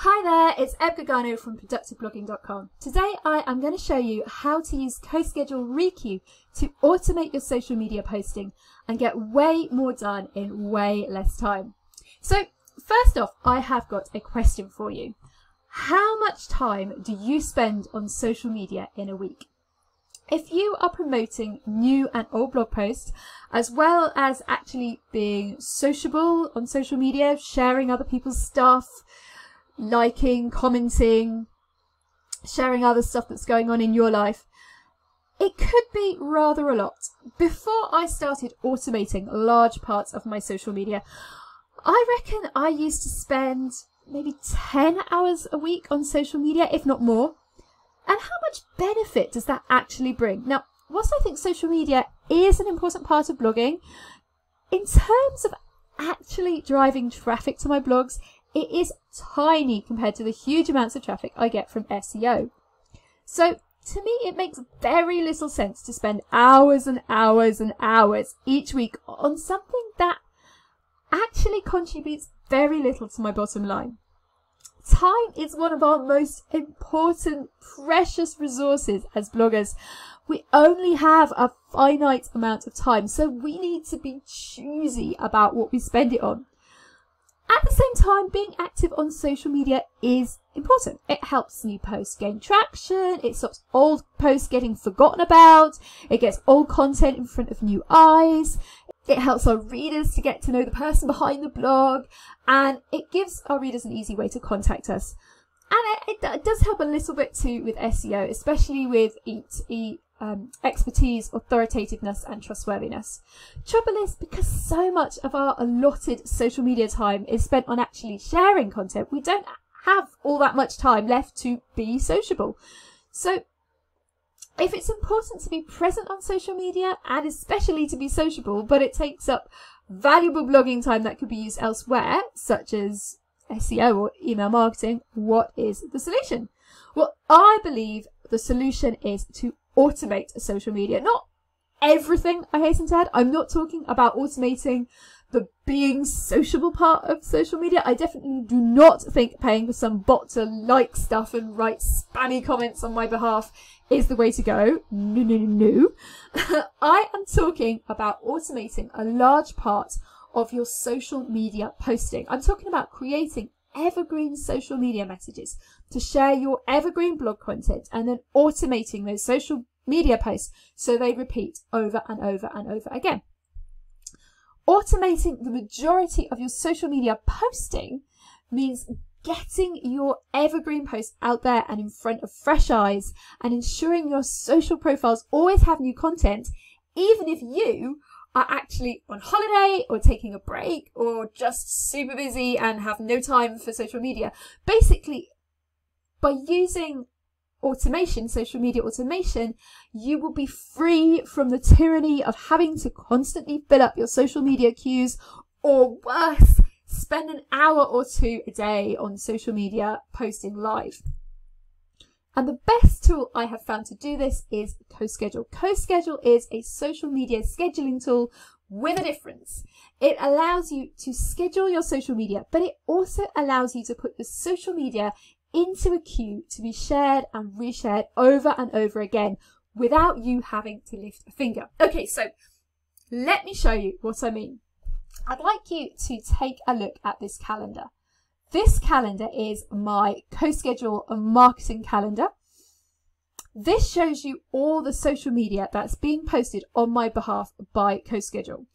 Hi there, it's Eb Gagano from productiveblogging.com. Today I am going to show you how to use CoSchedule Requeue to automate your social media posting and get way more done in way less time. So first off, I have got a question for you. How much time do you spend on social media in a week? If you are promoting new and old blog posts, as well as actually being sociable on social media, sharing other people's stuff, liking, commenting, sharing other stuff that's going on in your life, it could be rather a lot. Before I started automating large parts of my social media, I reckon I used to spend maybe 10 hours a week on social media, if not more. And how much benefit does that actually bring? Now, whilst I think social media is an important part of blogging, in terms of actually driving traffic to my blogs, it is tiny compared to the huge amounts of traffic I get from SEO. So to me, it makes very little sense to spend hours and hours and hours each week on something that actually contributes very little to my bottom line. Time is one of our most important, precious resources as bloggers. We only have a finite amount of time, so we need to be choosy about what we spend it on. At the same time, being active on social media is important. It helps new posts gain traction, it stops old posts getting forgotten about, it gets old content in front of new eyes, it helps our readers to get to know the person behind the blog, and it gives our readers an easy way to contact us. And it does help a little bit too with SEO, especially with expertise, authoritativeness and trustworthiness. Trouble is, because so much of our allotted social media time is spent on actually sharing content, we don't have all that much time left to be sociable. So if it's important to be present on social media and especially to be sociable, but it takes up valuable blogging time that could be used elsewhere, such as SEO or email marketing, what is the solution? Well, I believe the solution is to automate social media. Not everything, I hasten to add. I'm not talking about automating the being sociable part of social media. I definitely do not think paying for some bot to like stuff and write spammy comments on my behalf is the way to go. No, no, no, no. I am talking about automating a large part of your social media posting. I'm talking about creating evergreen social media messages to share your evergreen blog content and then automating those social media posts so they repeat over and over and over again. Automating the majority of your social media posting means getting your evergreen posts out there and in front of fresh eyes and ensuring your social profiles always have new content, even if you are actually on holiday or taking a break or just super busy and have no time for social media. Basically, by using automation, social media automation, you will be free from the tyranny of having to constantly fill up your social media queues, or worse, spend an hour or two a day on social media posting live. And the best tool I have found to do this is CoSchedule. CoSchedule is a social media scheduling tool with a difference. It allows you to schedule your social media, but it also allows you to put your social media into a queue to be shared and reshared over and over again without you having to lift a finger. Okay, so let me show you what I mean. I'd like you to take a look at this calendar. This calendar is my CoSchedule marketing calendar. This shows you all the social media that's being posted on my behalf by CoSchedule.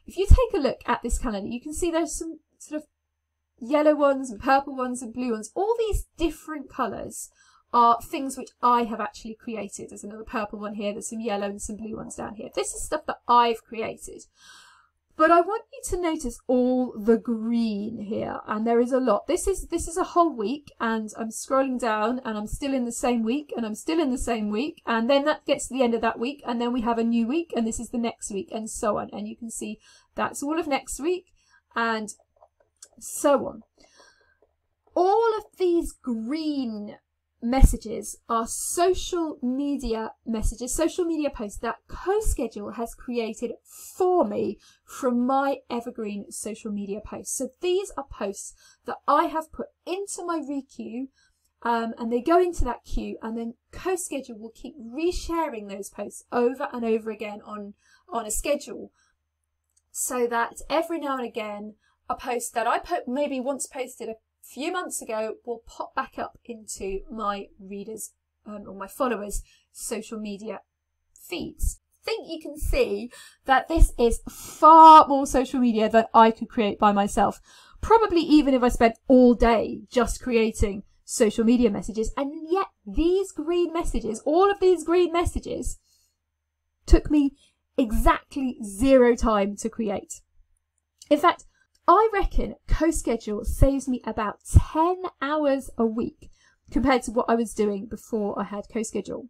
If you take a look at this calendar, you can see there's some sort of yellow ones and purple ones and blue ones. All these different colours are things which I have actually created. There's another purple one here, there's some yellow and some blue ones down here. This is stuff that I've created. But I want you to notice all the green here, and there is a lot. This is a whole week, and I'm scrolling down and I'm still in the same week, and I'm still in the same week, and then that gets to the end of that week, and then we have a new week, and this is the next week, and so on. And you can see that's all of next week, and so on. All of these green messages are social media messages, social media posts that CoSchedule has created for me from my evergreen social media posts. So these are posts that I have put into my requeue, and they go into that queue, and then CoSchedule will keep resharing those posts over and over again on a schedule, so that every now and again a post that I maybe once posted a few months ago will pop back up into my readers or my followers' social media feeds. I think you can see that this is far more social media than I could create by myself. Probably even if I spent all day just creating social media messages. And yet these green messages, all of these green messages, took me exactly 0 time to create. In fact, I reckon CoSchedule saves me about 10 hours a week compared to what I was doing before I had CoSchedule.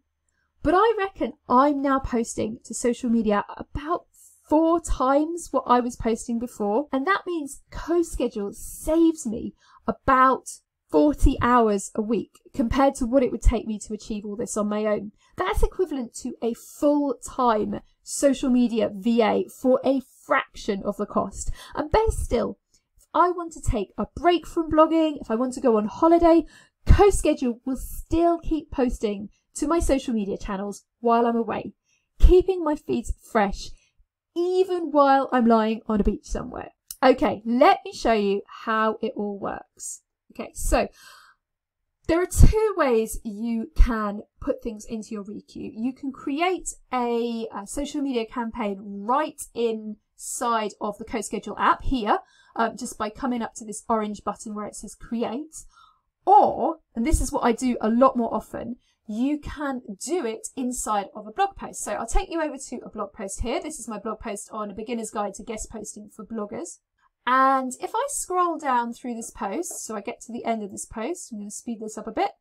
But I reckon I'm now posting to social media about 4 times what I was posting before. And that means CoSchedule saves me about 40 hours a week compared to what it would take me to achieve all this on my own. That's equivalent to a full-time social media VA for a fraction of the cost. And better still, if I want to take a break from blogging, if I want to go on holiday, CoSchedule will still keep posting to my social media channels while I'm away, keeping my feeds fresh even while I'm lying on a beach somewhere. Okay, let me show you how it all works. Okay, so there are 2 ways you can put things into your requeue. You can create a social media campaign right inside of the CoSchedule app here, just by coming up to this orange button where it says create. Or, and this is what I do a lot more often, you can do it inside of a blog post. So I'll take you over to a blog post here. This is my blog post on a beginner's guide to guest posting for bloggers. And if I scroll down through this post, so I get to the end of this post, I'm going to speed this up a bit.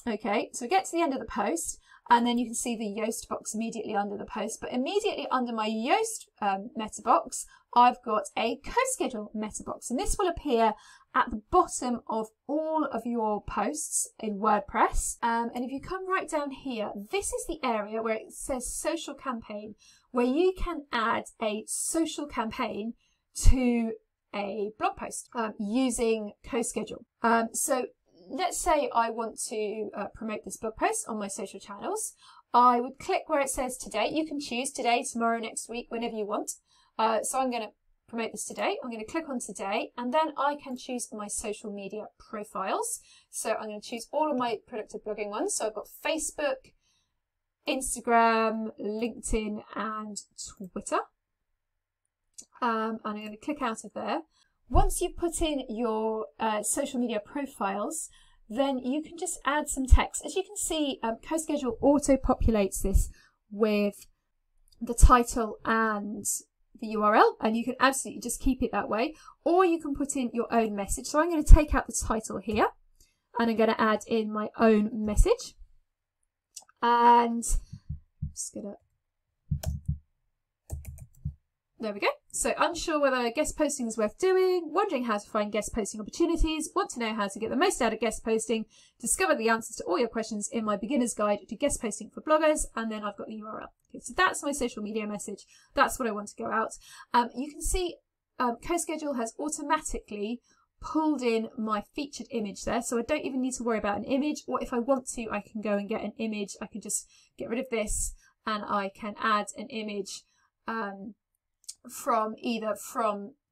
Okay, so I get to the end of the post, and then you can see the Yoast box immediately under the post. But immediately under my Yoast meta box, I've got a CoSchedule meta box, and this will appear at the bottom of all of your posts in WordPress. And if you come right down here, this is the area where it says social campaign, where you can add a social campaign to a blog post using CoSchedule. So let's say I want to promote this blog post on my social channels. I would click where it says today. You can choose today, tomorrow, next week, whenever you want. So I'm going to promote this today. I'm going to click on today, and then I can choose my social media profiles. So I'm going to choose all of my productive blogging ones. So I've got Facebook, Instagram, LinkedIn, and Twitter. And I'm going to click out of there. Once you've put in your social media profiles, then you can just add some text. As you can see, CoSchedule auto-populates this with the title and the URL, and you can absolutely just keep it that way, or you can put in your own message. So I'm going to take out the title here, and I'm going to add in my own message. And I'm just going to, there we go. So unsure whether guest posting is worth doing, wondering how to find guest posting opportunities, want to know how to get the most out of guest posting, discover the answers to all your questions in my beginner's guide to guest posting for bloggers, and then I've got the URL. Okay, so that's my social media message. That's what I want to go out. You can see CoSchedule has automatically pulled in my featured image there, so I don't even need to worry about an image, or if I want to, I can go and get an image. I can just get rid of this, and I can add an image from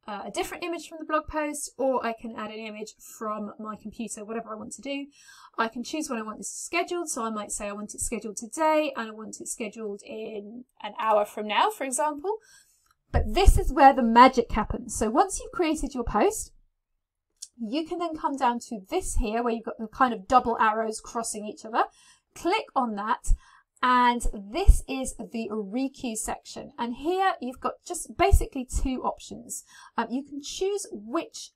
a different image from the blog post, or I can add an image from my computer, whatever I want to do. I can choose when I want this scheduled, so I might say I want it scheduled today and I want it scheduled in an hour from now, for example. But this is where the magic happens. So once you've created your post, you can then come down to this here where you've got the kind of double arrows crossing each other. Click on that, and this is the requeue section. And here you've got just basically 2 options. You can choose which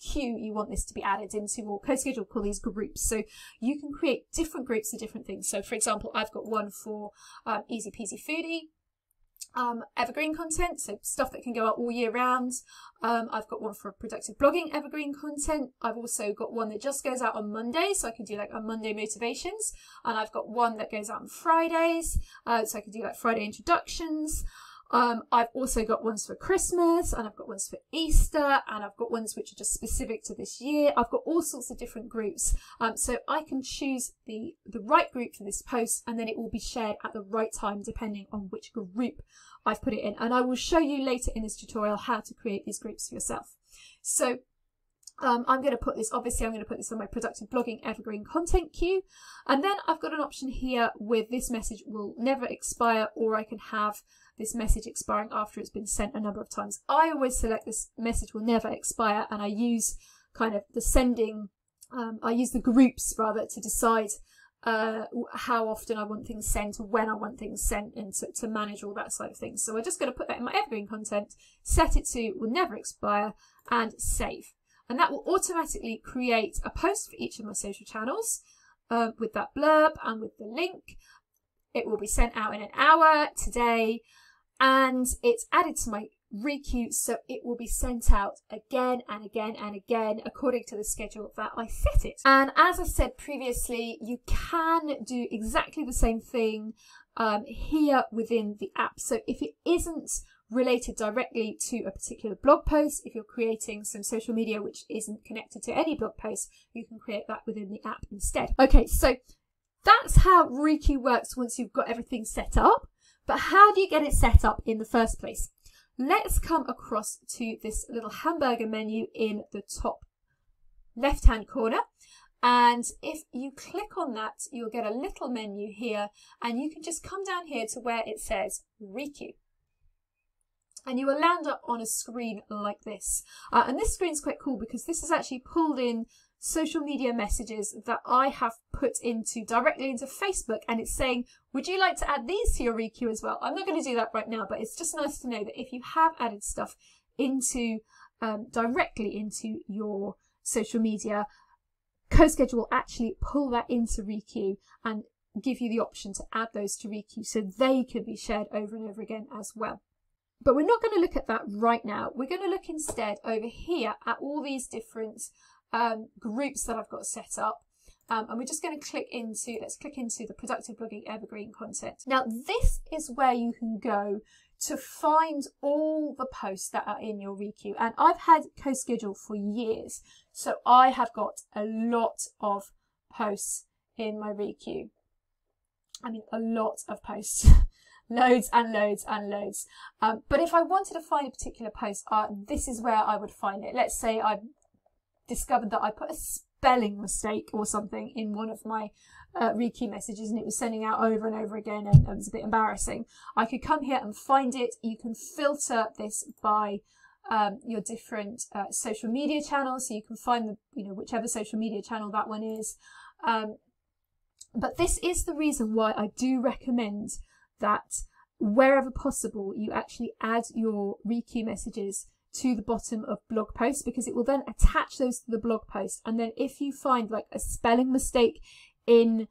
queue you want this to be added into, or CoSchedule call these groups. So you can create different groups of different things. So for example, I've got one for Easy Peasy Foodie. evergreen content, so stuff that can go out all year round. I've got one for productive blogging evergreen content. I've also got one that just goes out on Mondays, so I can do like a Monday motivations, and I've got one that goes out on Fridays, so I can do like Friday introductions. I've also got ones for Christmas, and I've got ones for Easter, and I've got ones which are just specific to this year. I've got all sorts of different groups, so I can choose the right group for this post, and then it will be shared at the right time depending on which group I've put it in. And I will show you later in this tutorial how to create these groups for yourself. So I'm going to put this, obviously I'm going to put this on my productive blogging evergreen content queue, and then I've got an option here with this message will never expire, or I can have this message expiring after it's been sent a number of times. I always select this message will never expire, and I use kind of the sending, I use the groups rather to decide how often I want things sent, or when I want things sent, and to manage all that side of things. So I'm just going to put that in my evergreen content, set it to will never expire, and save. And that will automatically create a post for each of my social channels with that blurb and with the link. It will be sent out in an hour today, and it's added to my requeue, so it will be sent out again and again and again according to the schedule that I set it. And as I said previously, you can do exactly the same thing here within the app. So if it isn't related directly to a particular blog post, if you're creating some social media which isn't connected to any blog post, you can create that within the app instead. Okay, so that's how Riku works once you've got everything set up. But how do you get it set up in the first place? Let's come across to this little hamburger menu in the top left-hand corner. And if you click on that, you'll get a little menu here, and you can just come down here to where it says Riku. And you will land up on a screen like this. And this screen's quite cool because this has actually pulled in social media messages that I have put directly into Facebook, and it's saying, would you like to add these to your Riku as well? I'm not going to do that right now, but it's just nice to know that if you have added stuff into directly into your social media, CoSchedule will actually pull that into Riku and give you the option to add those to Riku so they can be shared over and over again as well. But we're not going to look at that right now. We're going to look instead over here at all these different groups that I've got set up. And we're just going to let's click into the productive blogging evergreen content. Now, this is where you can go to find all the posts that are in your Riku. And I've had CoSchedule for years, so I have got a lot of posts in my Riku. I mean, a lot of posts. Loads and loads and loads. But if I wanted to find a particular post, this is where I would find it. Let's say I've discovered that I put a spelling mistake or something in one of my Riku messages, and it was sending out over and over again, and it was a bit embarrassing. I could come here and find it. You can filter this by your different social media channels, so you can find whichever social media channel that one is. But this is the reason why I do recommend that wherever possible you actually add your Riku messages to the bottom of blog posts, because it will then attach those to the blog post. And then if you find like a spelling mistake in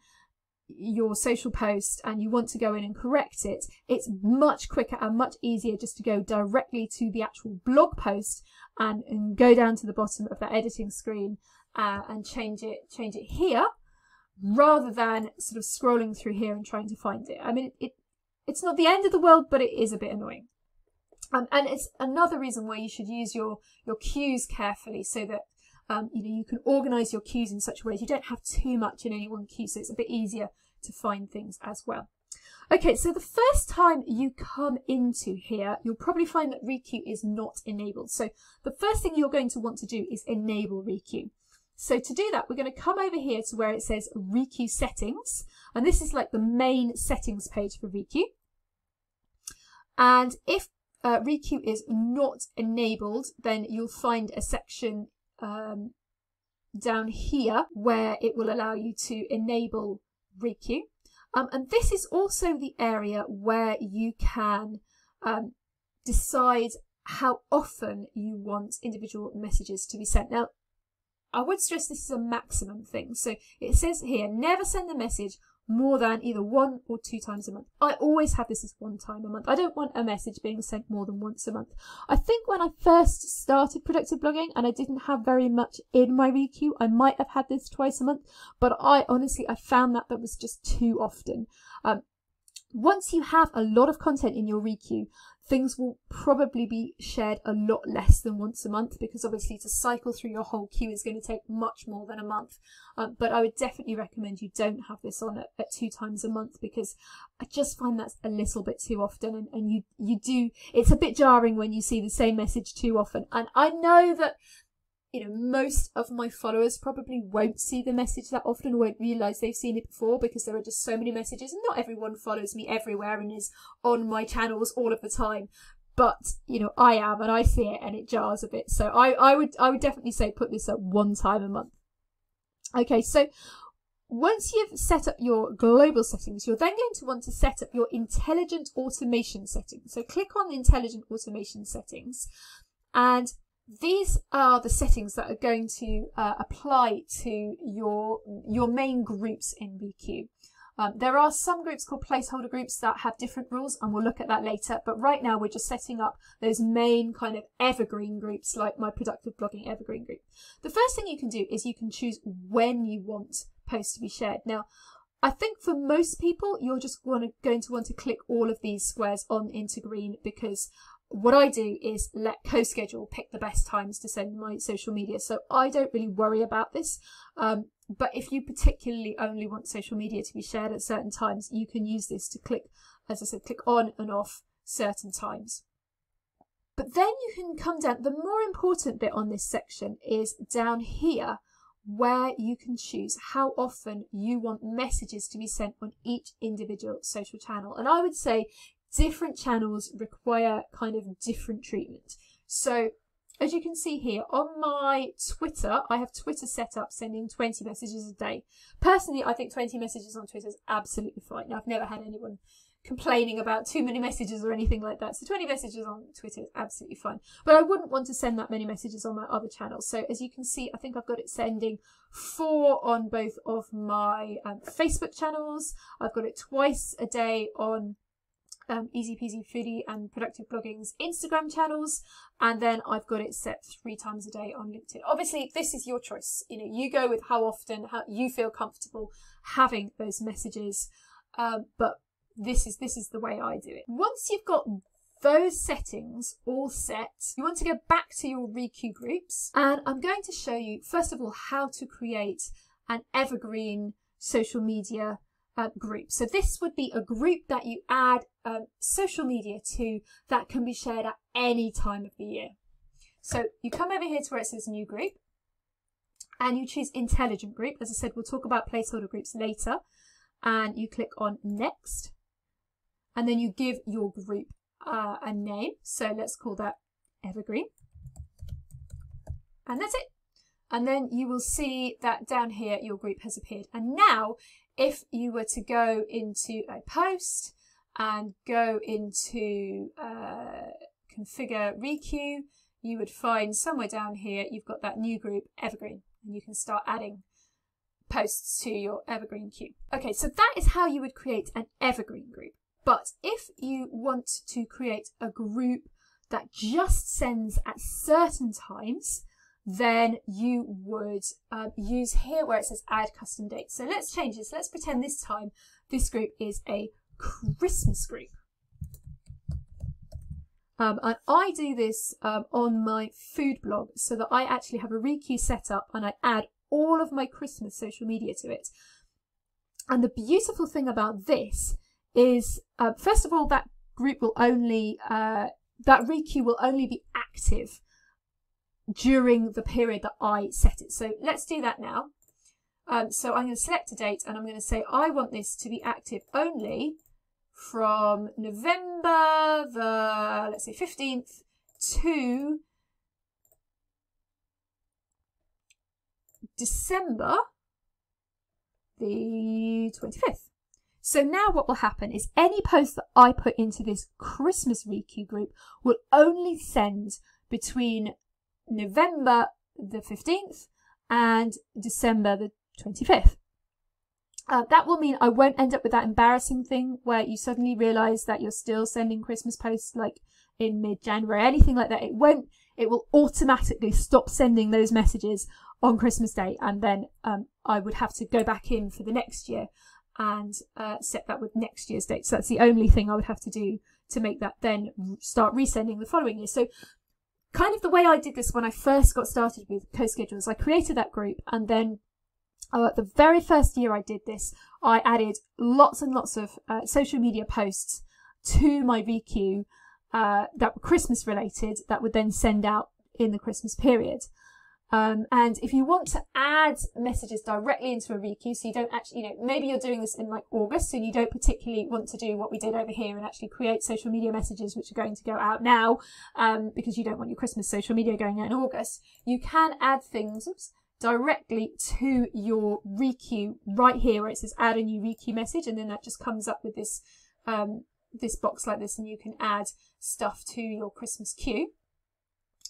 your social post and you want to go in and correct it, it's much quicker and much easier just to go directly to the actual blog post and go down to the bottom of that editing screen and change it here, rather than sort of scrolling through here and trying to find it. I mean, it's not the end of the world, but it is a bit annoying. And it's another reason why you should use your queues carefully, so that you can organise your queues in such a way you don't have too much in any one queue, so it's a bit easier to find things as well. Okay, so the first time you come into here, you'll probably find that Riku is not enabled. So the first thing you're going to want to do is enable Riku. So to do that, we're going to come over here to where it says Riku settings. And this is like the main settings page for Riku. And if Riku is not enabled, then you'll find a section down here where it will allow you to enable Riku. And this is also the area where you can decide how often you want individual messages to be sent. Now, I would stress this is a maximum thing. So it says here, never send a message more than either 1 or 2 times a month. I always have this as 1 time a month. I don't want a message being sent more than once a month. I think when I first started productive blogging and I didn't have very much in my requeue, I might have had this twice a month, but I found that was just too often. Once you have a lot of content in your requeue, things will probably be shared a lot less than once a month, because obviously to cycle through your whole queue is going to take much more than a month. But I would definitely recommend you don't have this on at 2 times a month, because I just find that's a little bit too often, and it's a bit jarring when you see the same message too often. And I know that most of my followers probably won't see the message that often, won't realise they've seen it before, because there are just so many messages, and not everyone follows me everywhere and is on my channels all of the time. But I am, and I see it, and it jars a bit. So I would definitely say put this at 1 time a month. Okay, so once you've set up your global settings, you're then going to want to set up your intelligent automation settings. So click on the intelligent automation settings, and these are the settings that are going to apply to your main groups in requeue. There are some groups called placeholder groups that have different rules, and we'll look at that later. But right now we're just setting up those main kind of evergreen groups, like my productive blogging evergreen group. The first thing you can do is you can choose when you want posts to be shared. Now, I think for most people, you're just going to want to click all of these squares on into green, because what I do is let CoSchedule pick the best times to send my social media. So I don't really worry about this. But if you particularly only want social media to be shared at certain times, you can use this to click, as I said, click on and off certain times. But then you can come down. The more important bit on this section is down here, where you can choose how often you want messages to be sent on each individual social channel. And I would say different channels require kind of different treatment. So as you can see here on my Twitter, I have Twitter set up sending 20 messages a day. Personally, I think 20 messages on Twitter is absolutely fine. Now, I've never had anyone complaining about too many messages or anything like that. So 20 messages on Twitter is absolutely fine. But I wouldn't want to send that many messages on my other channels. So as you can see, I think I've got it sending 4 on both of my Facebook channels. I've got it twice a day on Easy Peasy Foodie and Productive Blogging's Instagram channels, and then I've got it set 3 times a day on LinkedIn. Obviously, this is your choice. You go with how often, how you feel comfortable having those messages, but this is the way I do it. Once you've got those settings all set, you want to go back to your requeue groups, and I'm going to show you first of all how to create an evergreen social media group. So this would be a group that you add social media to that can be shared at any time of the year. So you come over here to where it says new group, and you choose intelligent group. As I said, we'll talk about placeholder groups later, and you click on next, and then you give your group a name. So let's call that evergreen, and that's it. And then you will see that down here your group has appeared. And now if you were to go into a post and go into configure requeue, you would find somewhere down here you've got that new group evergreen, and you can start adding posts to your evergreen queue. Okay, so that is how you would create an evergreen group. But if you want to create a group that just sends at certain times, then you would use here where it says add custom dates. So let's change this. Let's pretend this time this group is a Christmas group. And I do this on my food blog, so that I actually have a requeue set up and I add all of my Christmas social media to it. And the beautiful thing about this is, first of all, that group will only, that requeue will only be active during the period that I set it. So let's do that now. So I'm going to select a date, and I'm going to say I want this to be active only from November the, let's say 15th to December the 25th. So now what will happen is any post that I put into this Christmas requeue group will only send between November the 15th and December the 25th. That will mean I won't end up with that embarrassing thing where you suddenly realise that you're still sending Christmas posts like in mid-January, anything like that. It won't. It will automatically stop sending those messages on Christmas Day, and then I would have to go back in for the next year and set that with next year's date. So that's the only thing I would have to do to make that then start resending the following year. So kind of the way I did this when I first got started with CoSchedules, I created that group, and then the very first year I did this, I added lots and lots of social media posts to my VQ that were Christmas related, that would then send out in the Christmas period. And if you want to add messages directly into a VQ, so you don't actually, maybe you're doing this in like August and you don't particularly want to do what we did over here and actually create social media messages which are going to go out now, because you don't want your Christmas social media going out in August, you can add things directly to your VQ right here where it says add a new VQ message, and then that just comes up with this this box like this, and you can add stuff to your Christmas queue.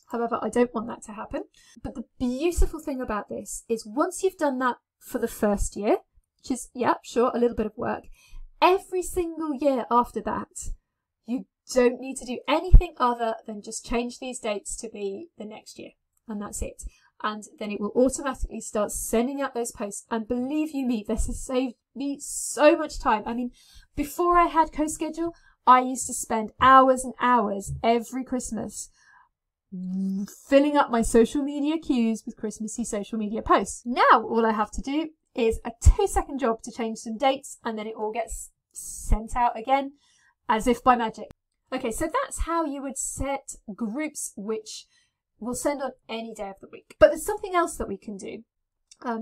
However, I don't want that to happen. But the beautiful thing about this is once you've done that for the first year, which is, yeah, sure, a little bit of work, every single year after that, you don't need to do anything other than just change these dates to be the next year. And that's it. And then it will automatically start sending out those posts. And believe you me, this has saved me so much time. I mean, before I had CoSchedule, I used to spend hours and hours every Christmas filling up my social media queues with Christmassy social media posts. Now all I have to do is a 2-second job to change some dates, and then it all gets sent out again as if by magic. Okay, so that's how you would set groups which will send on any day of the week. But there's something else that we can do.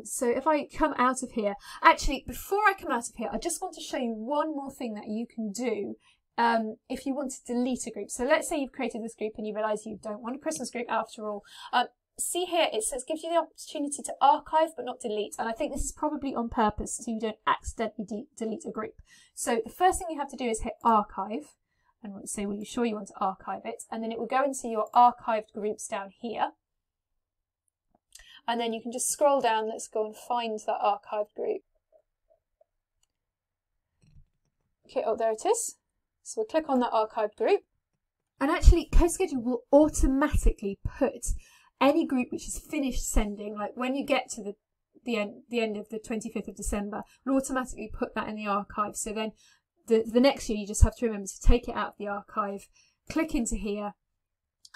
So if I come out of here, actually before I come out of here, I just want to show you one more thing that you can do if you want to delete a group. So let's say you've created this group and you realise you don't want a Christmas group after all. See here, it says gives you the opportunity to archive but not delete. And I think this is probably on purpose so you don't accidentally delete a group. So the first thing you have to do is hit archive. And say, well, you're sure you want to archive it? And then it will go into your archived groups down here. And then you can just scroll down. Let's go and find that archived group. Okay, oh, there it is. So we'll click on that archived group. And actually, CoSchedule will automatically put any group which is finished sending, like when you get to the end of the 25th of December, will automatically put that in the archive. So then the next year you just have to remember to take it out of the archive, click into here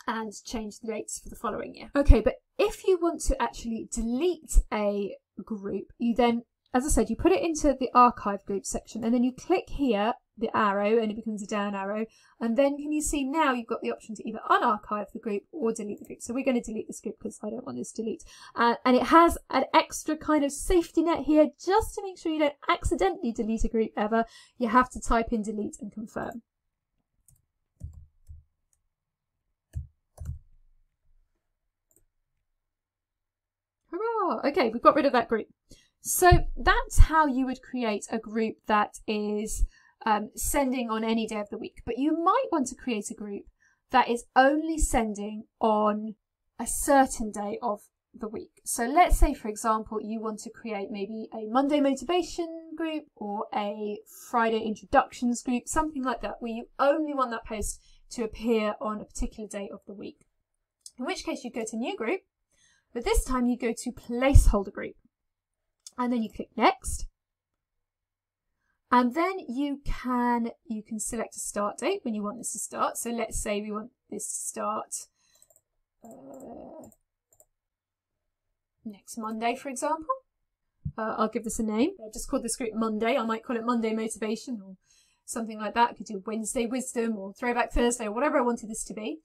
and change the dates for the following year. Okay, but if you want to actually delete a group, you then, as I said, you put it into the archive group section and then you click here, the arrow, and it becomes a down arrow. And then can you see now you've got the option to either unarchive the group or delete the group. So we're going to delete this group because I don't want this to delete. And it has an extra kind of safety net here just to make sure you don't accidentally delete a group ever. You have to type in delete and confirm. Hurrah! Okay, we've got rid of that group. So that's how you would create a group that is sending on any day of the week. But you might want to create a group that is only sending on a certain day of the week. So let's say, for example, you want to create maybe a Monday motivation group or a Friday introductions group, something like that, where you only want that post to appear on a particular day of the week. In which case you go to new group, but this time you go to placeholder group. And then you click next. And then you can select a start date when you want this to start. So let's say we want this to start next Monday, for example. I'll give this a name. I've just called this group Monday. I might call it Monday Motivation or something like that. I could do Wednesday Wisdom or Throwback Thursday or whatever I wanted this to be.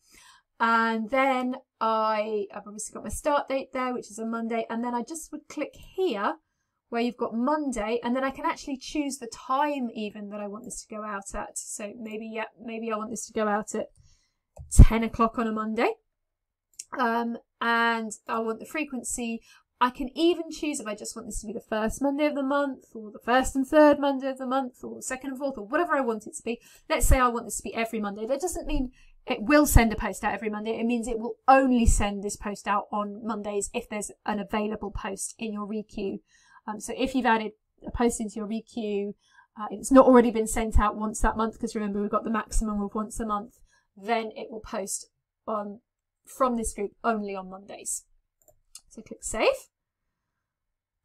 And then I've obviously got my start date there, which is a Monday. And then I just would click here where you've got Monday, and then I can actually choose the time even that I want this to go out at. So maybe I want this to go out at 10 o'clock on a Monday. And I want the frequency. I can even choose if I just want this to be the first Monday of the month, or the first and third Monday of the month, or second and fourth, or whatever I want it to be. Let's say I want this to be every Monday. That doesn't mean it will send a post out every Monday. It means it will only send this post out on Mondays if there's an available post in your requeue. So if you've added a post into your requeue, it's not already been sent out once that month, because remember we've got the maximum of once a month, then it will post from this group only on Mondays. So click save.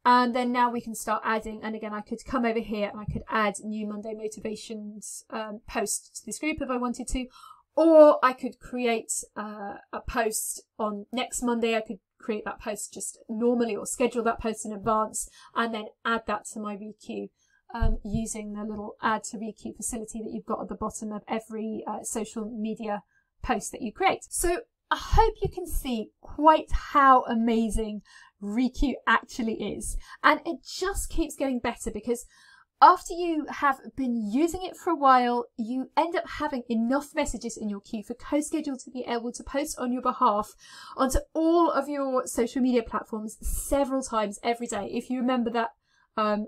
And then now we can start adding, and again I could come over here and I could add new Monday motivations posts to this group if I wanted to, or I could create a post on next Monday. I could create that post just normally or schedule that post in advance and then add that to my requeue using the little add to requeue facility that you've got at the bottom of every social media post that you create. So I hope you can see quite how amazing Requeue actually is, and it just keeps getting better, because after you have been using it for a while, you end up having enough messages in your queue for CoSchedule to be able to post on your behalf onto all of your social media platforms several times every day. If you remember that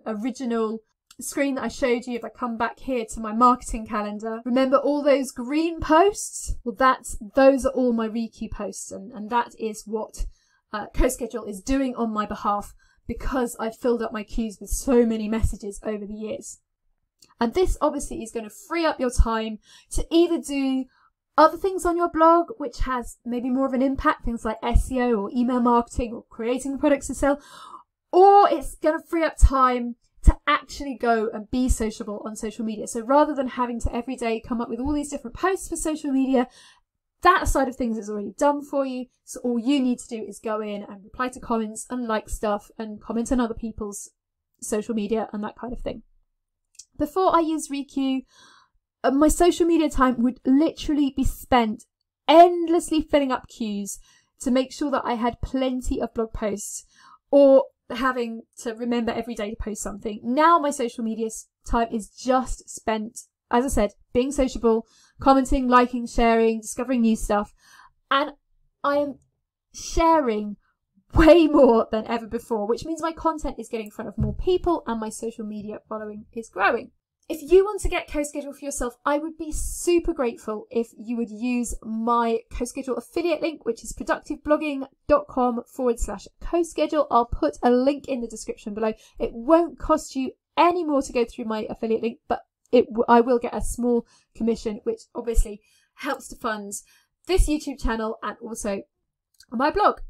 original screen that I showed you, if I come back here to my marketing calendar, remember all those green posts? Well, those are all my Requeue posts, and that is what CoSchedule is doing on my behalf, because I've filled up my queues with so many messages over the years. And this obviously is going to free up your time to either do other things on your blog, which has maybe more of an impact, things like SEO or email marketing or creating products to sell, or it's going to free up time to actually go and be sociable on social media. So rather than having to every day come up with all these different posts for social media, that side of things is already done for you. So all you need to do is go in and reply to comments and like stuff and comment on other people's social media and that kind of thing. Before I used Requeue, my social media time would literally be spent endlessly filling up queues to make sure that I had plenty of blog posts, or having to remember every day to post something. Now my social media time is just spent, as I said, being sociable, commenting, liking, sharing, discovering new stuff. And I am sharing way more than ever before, which means my content is getting in front of more people and my social media following is growing. If you want to get CoSchedule for yourself, I would be super grateful if you would use my CoSchedule affiliate link, which is productiveblogging.com/CoSchedule. I'll put a link in the description below. It won't cost you any more to go through my affiliate link, but I will get a small commission, which obviously helps to fund this YouTube channel and also my blog.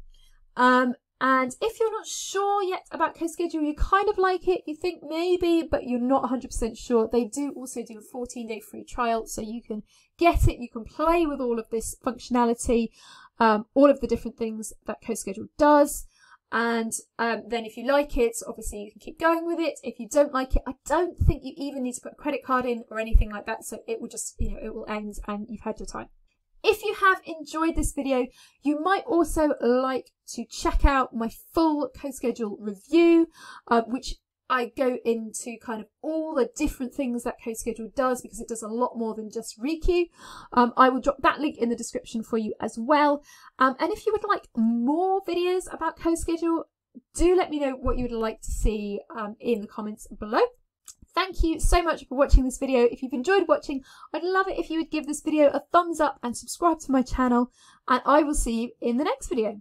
And if you're not sure yet about CoSchedule, you kind of like it, you think maybe, but you're not 100% sure, they do also do a 14-day free trial, so you can get it, you can play with all of this functionality, all of the different things that CoSchedule does. And then if you like it, obviously you can keep going with it. If you don't like it, I don't think you even need to put a credit card in or anything like that. So it will just, it will end and you've had your time. If you have enjoyed this video, you might also like to check out my full CoSchedule review, which I go into kind of all the different things that CoSchedule does, because it does a lot more than just Requeue. I will drop that link in the description for you as well. And if you would like more videos about CoSchedule, do let me know what you would like to see in the comments below. Thank you so much for watching this video. If you've enjoyed watching, I'd love it if you would give this video a thumbs up and subscribe to my channel, and I will see you in the next video.